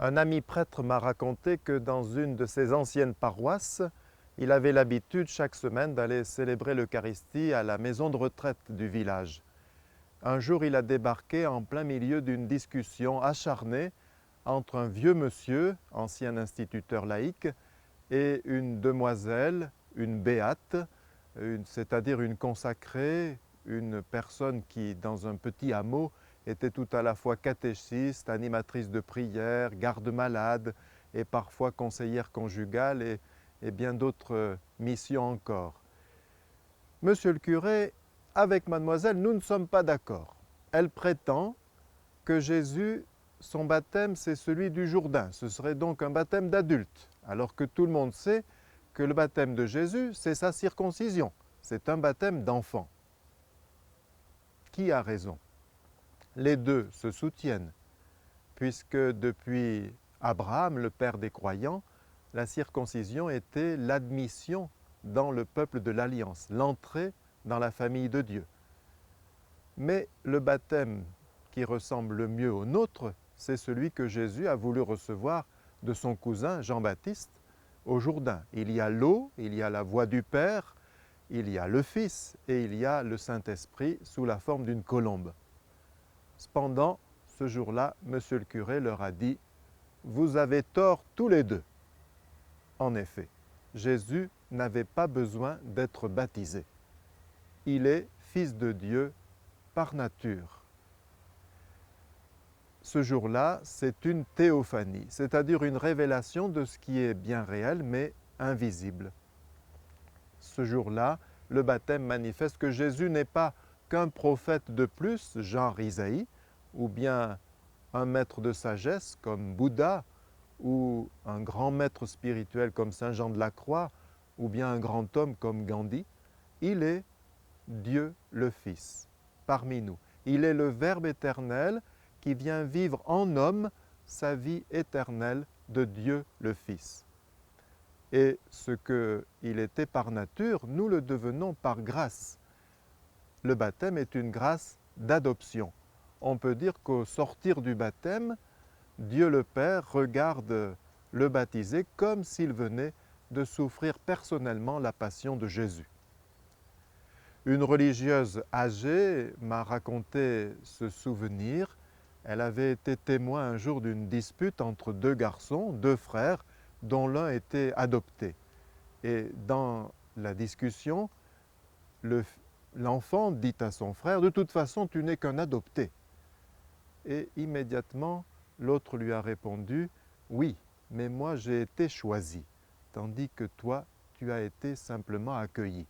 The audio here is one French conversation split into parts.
Un ami prêtre m'a raconté que dans une de ses anciennes paroisses, il avait l'habitude chaque semaine d'aller célébrer l'Eucharistie à la maison de retraite du village. Un jour, il a débarqué en plein milieu d'une discussion acharnée entre un vieux monsieur, ancien instituteur laïque, et une demoiselle, une béate, c'est-à-dire une consacrée, une personne qui, dans un petit hameau, était tout à la fois catéchiste, animatrice de prière, garde-malade et parfois conseillère conjugale et bien d'autres missions encore. Monsieur le curé, avec mademoiselle, nous ne sommes pas d'accord. Elle prétend que Jésus, son baptême, c'est celui du Jourdain. Ce serait donc un baptême d'adulte, alors que tout le monde sait que le baptême de Jésus, c'est sa circoncision. C'est un baptême d'enfant. Qui a raison? Les deux se soutiennent, puisque depuis Abraham, le père des croyants, la circoncision était l'admission dans le peuple de l'Alliance, l'entrée dans la famille de Dieu. Mais le baptême qui ressemble le mieux au nôtre, c'est celui que Jésus a voulu recevoir de son cousin Jean-Baptiste au Jourdain. Il y a l'eau, il y a la voix du Père, il y a le Fils et il y a le Saint-Esprit sous la forme d'une colombe. Cependant, ce jour-là, monsieur le curé leur a dit « Vous avez tort tous les deux ». En effet, Jésus n'avait pas besoin d'être baptisé. Il est Fils de Dieu par nature. Ce jour-là, c'est une théophanie, c'est-à-dire une révélation de ce qui est bien réel mais invisible. Ce jour-là, le baptême manifeste que Jésus n'est pas qu'un prophète de plus, genre Isaïe, ou bien un maître de sagesse comme Bouddha, ou un grand maître spirituel comme Saint Jean de la Croix, ou bien un grand homme comme Gandhi. Il est Dieu le Fils parmi nous. Il est le Verbe éternel qui vient vivre en homme sa vie éternelle de Dieu le Fils. Et ce qu'il était par nature, nous le devenons par grâce. Le baptême est une grâce d'adoption. On peut dire qu'au sortir du baptême, Dieu le Père regarde le baptisé comme s'il venait de souffrir personnellement la passion de Jésus. Une religieuse âgée m'a raconté ce souvenir. Elle avait été témoin un jour d'une dispute entre deux garçons, deux frères, dont l'un était adopté. Et dans la discussion, l'enfant dit à son frère « De toute façon, tu n'es qu'un adopté ». Et immédiatement, l'autre lui a répondu « Oui, mais moi j'ai été choisi, tandis que toi, tu as été simplement accueilli ».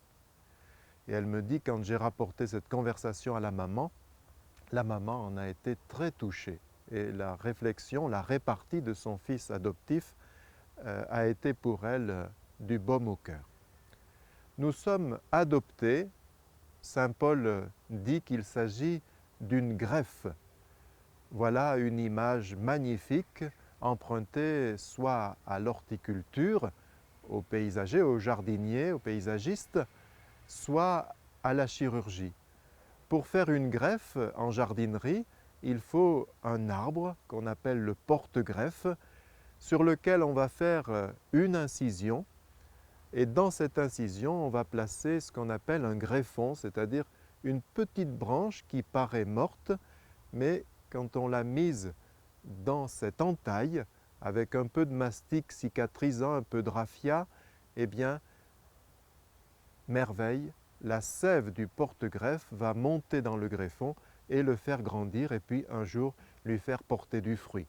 Et elle me dit, quand j'ai rapporté cette conversation à la maman en a été très touchée. Et la réflexion, la répartie de son fils adoptif a été pour elle du baume au cœur. Nous sommes adoptés. Saint Paul dit qu'il s'agit d'une greffe. Voilà une image magnifique empruntée soit à l'horticulture, aux paysagers, aux jardiniers, aux paysagistes, soit à la chirurgie. Pour faire une greffe en jardinerie, il faut un arbre qu'on appelle le porte-greffe, sur lequel on va faire une incision, et dans cette incision, on va placer ce qu'on appelle un greffon, c'est-à-dire une petite branche qui paraît morte, mais quand on l'a mise dans cette entaille, avec un peu de mastic cicatrisant, un peu de raffia, eh bien, merveille, la sève du porte-greffe va monter dans le greffon et le faire grandir et puis un jour lui faire porter du fruit.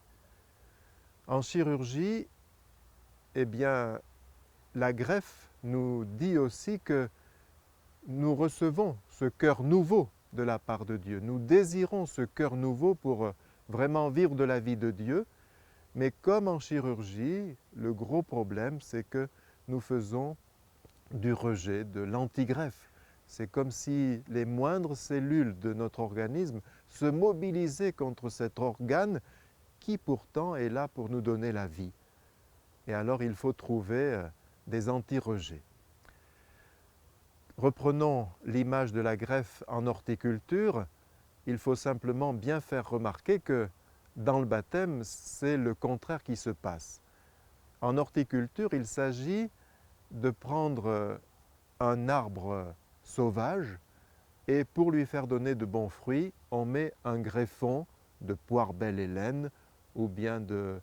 En chirurgie, eh bien, la greffe nous dit aussi que nous recevons ce cœur nouveau de la part de Dieu. Nous désirons ce cœur nouveau pour vraiment vivre de la vie de Dieu, mais comme en chirurgie, le gros problème, c'est que nous faisons du rejet, de l'antigreffe. C'est comme si les moindres cellules de notre organisme se mobilisaient contre cet organe qui pourtant est là pour nous donner la vie. Et alors il faut trouver des anti-rejets. Reprenons l'image de la greffe en horticulture. Il faut simplement bien faire remarquer que dans le baptême, c'est le contraire qui se passe. En horticulture, il s'agit de prendre un arbre sauvage et pour lui faire donner de bons fruits, on met un greffon de poire belle Hélène ou bien de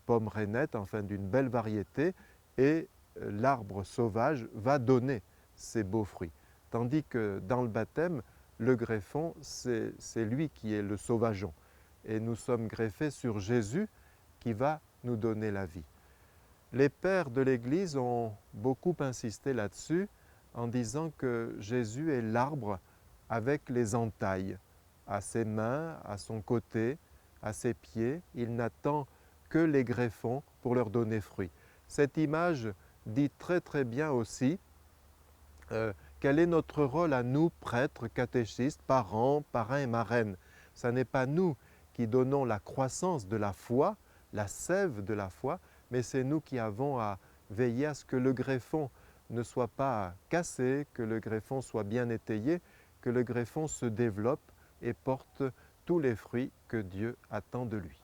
pommes rainettes, enfin d'une belle variété, et l'arbre sauvage va donner ces beaux fruits. Tandis que dans le baptême, le greffon, c'est lui qui est le sauvageon. Et nous sommes greffés sur Jésus qui va nous donner la vie. Les pères de l'Église ont beaucoup insisté là-dessus en disant que Jésus est l'arbre avec les entailles, à ses mains, à son côté, à ses pieds. Il n'attend que les greffons pour leur donner fruit. Cette image dit très bien aussi quel est notre rôle à nous, prêtres, catéchistes, parents, parrains et marraines. Ce n'est pas nous qui donnons la croissance de la foi, la sève de la foi, mais c'est nous qui avons à veiller à ce que le greffon ne soit pas cassé, que le greffon soit bien étayé, que le greffon se développe et porte tous les fruits que Dieu attend de lui.